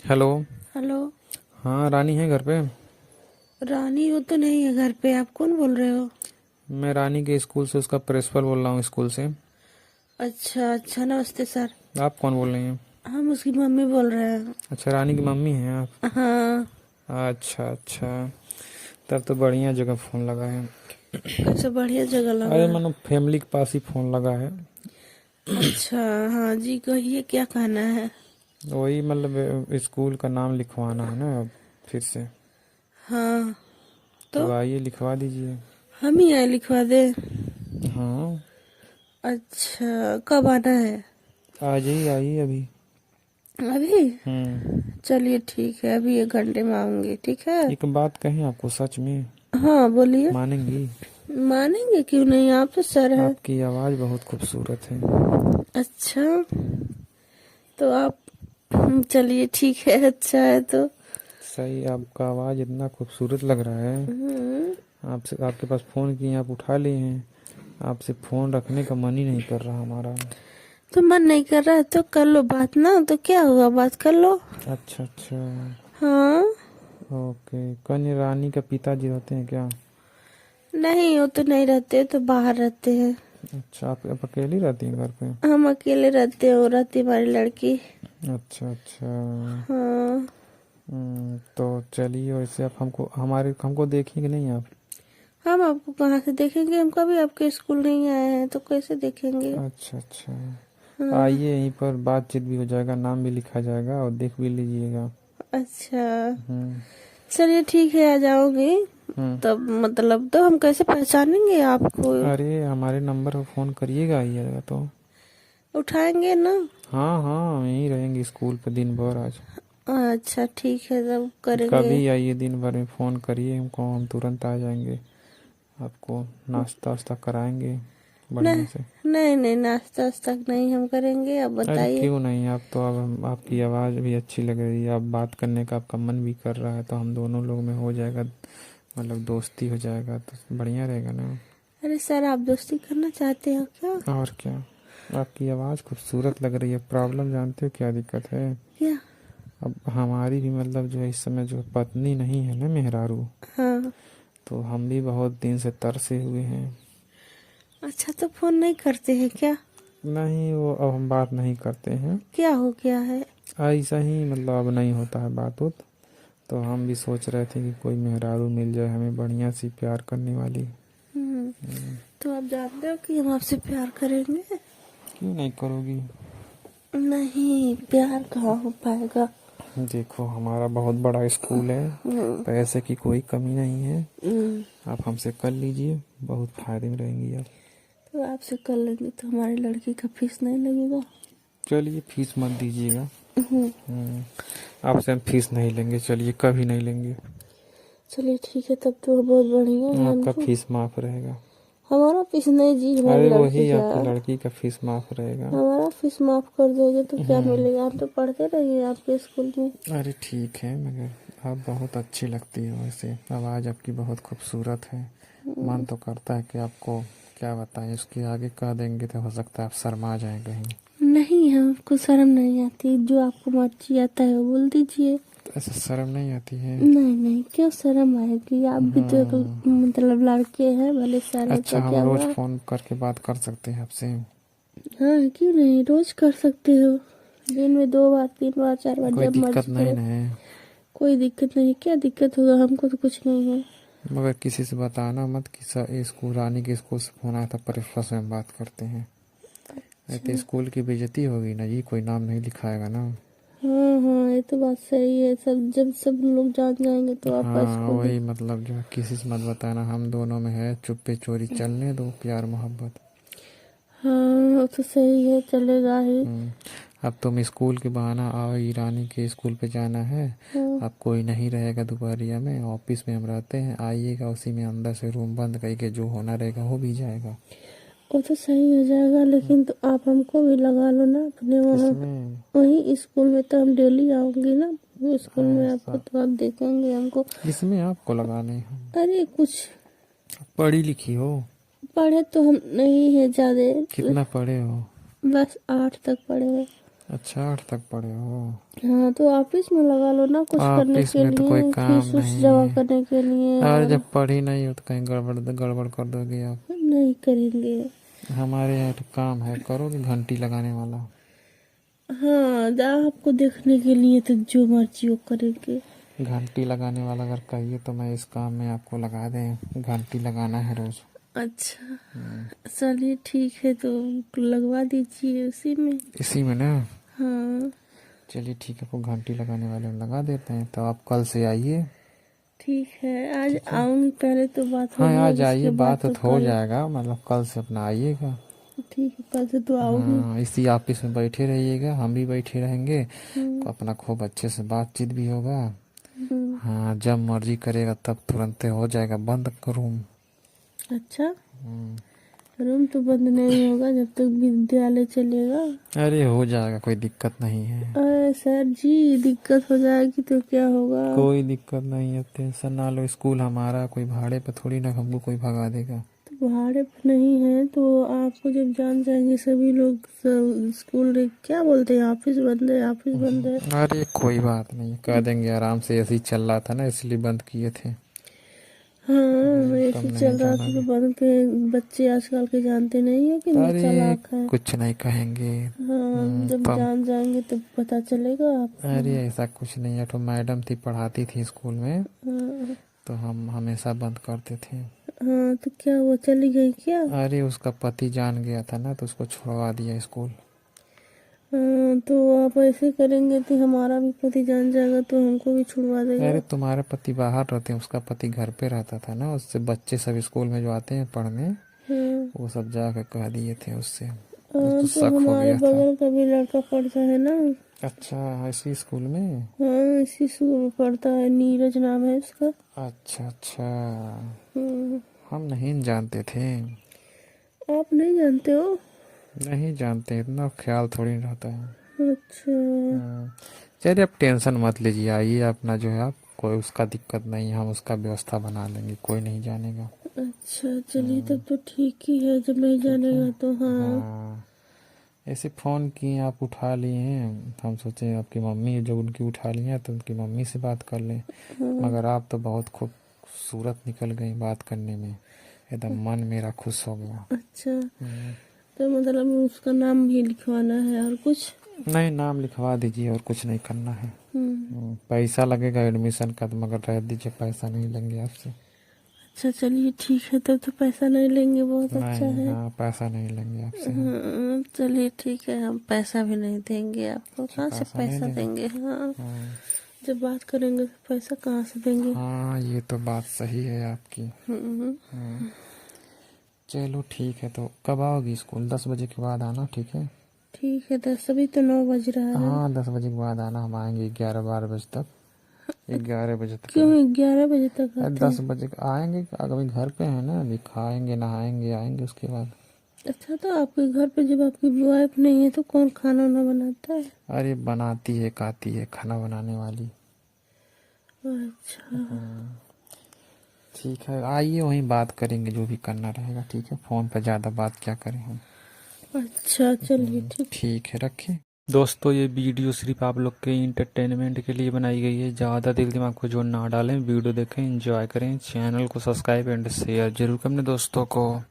Hello. Hello. हाँ, रानी है घर पे? रानी वो तो नहीं है घर पे। आप कौन बोल रहे हो? मैं रानी के स्कूल से उसका प्रिंसिपल बोल रहा हूँ, स्कूल से। अच्छा अच्छा, नमस्ते सर। आप कौन बोल रही हैं? हम उसकी मम्मी बोल रहे हैं। अच्छा, रानी की मम्मी हैं आप? हाँ। अच्छा अच्छा। तब तो बढ़िया जगह फ़ोन लगा है। कैसे बढ़िया जगह लगा अरे है। मानो फैमिली के पास ही फ़ोन लगा है। अच्छा। हाँ जी, कहिए क्या कहना है। वही मतलब स्कूल का नाम लिखवाना है ना अब, फिर से। हाँ। तो तो आइए लिखवा दीजिए। हम ही आए लिखवा दे। हाँ, अच्छा, कब आना है? आज ही आइए अभी। अभी? हम्म। चलिए ठीक है, अभी 1 घंटे में आऊंगी, ठीक है। एक बात कहें आपको, सच में हाँ बोलिए। मानेंगी? मानेंगे क्यों नहीं, आप तो सर हैं। आपकी आवाज़ बहुत खूबसूरत है। अच्छा, तो आप चलिए ठीक है, अच्छा है तो। सही, आपका आवाज़ इतना खूबसूरत लग रहा है। हम्म। आपसे आपके पास फ़ोन किए, आप उठा लिए हैं। आपसे फ़ोन रखने का मन ही नहीं कर रहा हमारा। तो मन नहीं कर रहा है तो कर लो बात ना, तो क्या हुआ, बात कर लो। अच्छा अच्छा। हाँ। ओके, कन्या रानी का पिताजी रहते हैं क्या? नहीं, वो तो नहीं रहते, तो बाहर रहते हैं। अच्छा, आप अकेली रहती हैं घर पे? हम अकेले रहते हैं, वो रहती है हमारी लड़की। अच्छा अच्छा। हाँ। तो चलिए, वैसे आप हमको देखेंगे नहीं आप? हम आपको कहाँ से देखेंगे, हम कभी आपके स्कूल नहीं आए हैं तो कैसे देखेंगे। अच्छा अच्छा। हाँ। आइए, यहीं पर बातचीत भी हो जाएगा, नाम भी लिखा जाएगा और देख भी लीजिएगा। अच्छा। हम्म। चलिए ठीक है, आ जाओगी। हम्म। तब मतलब तो हम कैसे पहचानेंगे आपको। अरे हमारे नंबर पर फ़ोन करिएगा, आइएगा तो। उठाएंगे ना। हाँ हाँ, यहीं रहेंगे स्कूल पे दिन भर आज। अच्छा ठीक है, तब करेंगे। कभी आइए, दिन भर में फ़ोन करिए हमको, हम तुरंत आ जाएंगे। आपको नाश्ता वास्ता कराएंगे बढ़िया नहीं से। नहीं नहीं, नाश्ता वास्ता नहीं हम करेंगे, आप अरे बताइए। क्यों नहीं, आप तो अब आपकी आवाज़ भी अच्छी लग रही है, आप बात करने का आपका मन भी कर रहा है, तो हम दोनों लोग में हो जाएगा, मतलब दोस्ती हो जाएगा तो बढ़िया रहेगा ना। अरे सर, आप दोस्ती करना चाहते हो क्या? और क्या। आपकी आवाज़ खूबसूरत लग रही है, प्रॉब्लम जानते हो क्या दिक्कत है? क्या? अब हमारी भी मतलब जो है इस समय जो पत्नी नहीं है ना, मेहरारू, हाँ। तो हम भी बहुत दिन से तरसे हुए हैं। अच्छा, तो फोन नहीं करते हैं क्या? नहीं, वो अब हम बात नहीं करते हैं। क्या हो गया है? ऐसा ही मतलब अब नहीं होता है बात उत। तो हम भी सोच रहे थे कि कोई मेहरारू मिल जाए हमें, बढ़िया सी प्यार करने वाली। हम्म। हम्म। तो आप जानते हो कि हम आपसे प्यार करेंगे। क्यों नहीं करोगी? नहीं, प्यार कहाँ हो पाएगा। देखो, हमारा बहुत बड़ा स्कूल है, हम्म। पैसे की कोई कमी नहीं है। हम्म। आप हमसे कर लीजिए, बहुत फायदे में रहेंगी आप। तो आपसे कर लेंगे तो हमारी लड़की का फीस नहीं लगेगा। चलिए, फीस मत दीजिएगा। हम्म। हम्म। आपसे हम फीस नहीं लेंगे, चलिए, कभी नहीं लेंगे। चलिए ठीक है, तब तो बहुत बढ़िया है आपका हमको। फीस माफ़ रहेगा। हमारा फीस नहीं जी, हमारी अरे लड़की वही, का। आपकी लड़की का फीस माफ़ रहेगा। हमारा फीस माफ कर दोगे तो क्या हम्म। मिलेगा, हम तो पढ़ते रहेंगे आपके स्कूल में। अरे ठीक है, मगर आप बहुत अच्छी लगती है वैसे, आवाज़ आपकी बहुत खूबसूरत है। मन तो करता है कि आपको क्या बताएं, उसके आगे कह देंगे तो हो सकता है आप शर्मा जाएं कहीं। नहीं, हमको शर्म नहीं आती, जो आपको मर्जी आता है वो बोल दीजिए। तो ऐसा शर्म नहीं आती है? नहीं नहीं, क्यों शर्म आएगी, आप भी तो एक हम्म। मतलब लड़के हैं, भले सर है अच्छा, तो हम क्या रोज़ हुआ। फ़ोन करके बात कर सकते हैं आपसे? हाँ, क्यों नहीं, रोज कर सकते हो। दिन में 2 बार 3 बार 4 बार, कोई जब दिक्कत मर्जी नहीं करो। ना है? कोई दिक्कत नहीं, क्या दिक्कत होगा, हमको तो कुछ नहीं है। मगर किसी से बताना मत कि सर स्कूल, रानी के स्कूल से फ़ोन आया था, प्रिंसिपल से हम बात करते हैं। नहीं तो अच्छा। स्कूल की बेइज्जती होगी ना जी, कोई नाम नहीं लिखाएगा ना। हाँ हाँ, ये तो बात सही है, सब जब सब लोग जान जाएंगे तो आपका हाँ स्कूल भी। वही, मतलब जो है किसी से मत बताना, हम दोनों में है, चुप्पे चोरी चलने दो, प्यार मोहब्बत। हाँ, वो तो सही है, चलेगा ही। हम्म। अब तुम स्कूल के बहाना आओ ही, रानी के स्कूल पे जाना है। हाँ, अब कोई नहीं रहेगा दोपहरिया में, ऑफिस में हम रहते हैं, आइएगा, उसी में अंदर से रूम बंद करके जो होना रहेगा हो भी जाएगा। वो तो सही हो जाएगा, लेकिन तो आप हमको भी लगा लो ना अपने वहाँ। किसमें? वही स्कूल में तो हम डेली आऊंगी ना, वो स्कूल में आपको, ऐसा? तो आप देखेंगे हमको। किसमें आपको लगाने हैं? अरे कुछ। पढ़ी लिखी हो? पढ़े तो हम नहीं है ज्यादा। कितना पढ़े हो? बस 8 तक पढ़े हैं। अच्छा 8 तक पढ़े हो? हाँ तो ऑफिस में लगा लो ना, कुछ करने ऑफिस के में तो कोई लिए, काम फीस उस नहीं जमा है। करने के लिए। और और जब पढ़ी नहीं हो तो कहीं गड़बड़ गड़बड़ कर दोगे आप। नहीं करेंगे। हमारे यहाँ तो काम है, करोगे घंटी लगाने वाला। हाँ आपको देखने के लिए तो जो मर्जी वो करेंगे। घंटी लगाने वाला अगर कहिए तो मैं इस काम में आपको लगा दें, घंटी लगाना है रोज। अच्छा चलिए ठीक है, तो लगवा दीजिए उसी में। इसी में ना? हाँ चलिए ठीक है, आपको घंटी लगाने वाले में लगा देते हैं। तो आप कल से आइए। ठीक है, आज ठीक है। आऊंगी, पहले तो बात हाँ होगी, आ अब जाइए, उसके बाद बात तो हो कल। जाएगा, मतलब कल से अपना आइएगा। ठीक है, कल से तो आऊंगी। हाँ इसी ऑफिस में बैठे रहिएगा, हम भी बैठे रहेंगे। हम्म, अपना खूब अच्छे से बातचीत भी होगा। हम्म, हाँ जब मर्जी करेगा तब तुरंत हो जाएगा बंद रूम। अच्छा रूम तो बंद नहीं होगा जब तक विद्यालय चलेगा। अरे हो जाएगा, कोई दिक्कत नहीं है। अरे सर जी, दिक्कत हो जाएगी तो क्या होगा? कोई दिक्कत नहीं है, टेंशन ना लो। स्कूल हमारा, कोई भाड़े पे थोड़ी ना हमको कोई भगा देगा। तो भाड़े पे नहीं है तो आपको जब जान जाएंगे सभी लोग, सब स्कूल क्या बोलते हैं, ऑफिस बंद है, ऑफिस बंद है। अरे कोई बात नहीं, कह देंगे आराम से, ऐसे ही चल रहा था ना इसलिए बंद किए थे। हाँ तब ऐसे नहीं चल रहा था तो जानोगे। बंद के। बच्चे आजकल के जानते नहीं है कितने अरे चालाक हैं। कुछ नहीं कहेंगे। हाँ जब तब जान जाएंगे तब पता चलेगा आपको। अरे ऐसा कुछ नहीं है, तो मैडम थी पढ़ाती थी स्कूल में, हाँ तो हम हमेशा बंद करते थे। हाँ, तो क्या हुआ, चली गई क्या? अरे उसका पति जान गया था ना, तो उसको छुड़वा दिया स्कूल। हाँ तो आप ऐसे करेंगे तो हमारा भी पति जान जाएगा तो हमको भी छुड़वा अरे देगा। तुम्हारे पति बाहर रहते हैं, उसका पति घर पे रहता था ना, उससे बच्चे सब स्कूल में जो आते हैं पढ़ने, हाँ वो सब जाकर कह दिए थे उससे। हाँ, उसको तो शक हो हमारे गया था। बगल का भी लड़का पढ़ता है ना। अच्छा इसी स्कूल में? हाँ इसी स्कूल में पढ़ता है, नीरज नाम है उसका। अच्छा अच्छा, हम्म, हम नहीं जानते थे। आप नहीं जानते हो? नहीं जानते, इतना ख्याल थोड़ी रहता है। अच्छा हम्म, चलिए आप टेंशन मत लीजिए, आइए अपना जो है आप, कोई उसका दिक्कत नहीं है, हम उसका व्यवस्था बना लेंगे, कोई नहीं जानेगा। अच्छा, चलिए तब तो ठीक ही है, जब नहीं ठीक है। जानेगा तो। हाँ हाँ ऐसे फ़ोन किए, आप उठा लिए हैं, तो हम सोचे आपकी मम्मी जो उनकी उठा ली हैं तो उनकी मम्मी से बात कर लें। हाँ। मगर आप तो बहुत खूबसूरत निकल गई बात करने में, एकदम मन मेरा खुश हो गया। अच्छा हम्म, तो मतलब उसका नाम भी लिखवाना है और कुछ? नहीं नाम लिखवा दीजिए, और कुछ नहीं करना है। हम्म, पैसा लगेगा एडमिशन का, तो मगर रह दीजिए, पैसा नहीं लेंगे आपसे। अच्छा चलिए ठीक है, तब तो पैसा नहीं लेंगे, बहुत अच्छा नहीं है। हाँ पैसा नहीं लेंगे आपसे हम। चलिए ठीक है, हम पैसा भी नहीं देंगे आपको, अच्छा कहाँ से पैसा नहीं पैसा लेंगे। देंगे? हाँ हाँ जब बात करेंगे तो पैसा कहाँ से देंगे? हाँ ये तो बात सही है आपकी। हम्म, हम्म, चलो ठीक है, तो कब आओगी स्कूल? 10 बजे के बाद आना, ठीक है? ठीक है, 10 अभी तो 9 बज रहा है। हाँ 10 बजे के बाद आना, हम आएंगे 11-12 बजे तक। 11 बजे तक क्यों आए। 11 बजे तक अरे आते 10 हैं? बजे आएंगे, अभी घर पे है ना, अभी खाएंगे नहाएंगे आएंगे उसके बाद। अच्छा तो आपके घर पे जब आपकी वाइफ नहीं है तो कौन खाना वाना बनाता है? अरे बनाती है, खाती है, खाना बनाने वाली। अच्छा ठीक है आइए, वहीं बात करेंगे जो भी करना रहेगा, ठीक है? फ़ोन पर ज़्यादा बात क्या करें हम। अच्छा चलिए ठीक। ठीक है रखें। दोस्तों ये वीडियो सिर्फ आप लोग के इंटरटेनमेंट के लिए बनाई गई है, ज़्यादा दिल दिमाग को जोर ना डालें, वीडियो देखें, एंजॉय करें, चैनल को सब्सक्राइब एंड शेयर जरूर करें अपने दोस्तों को।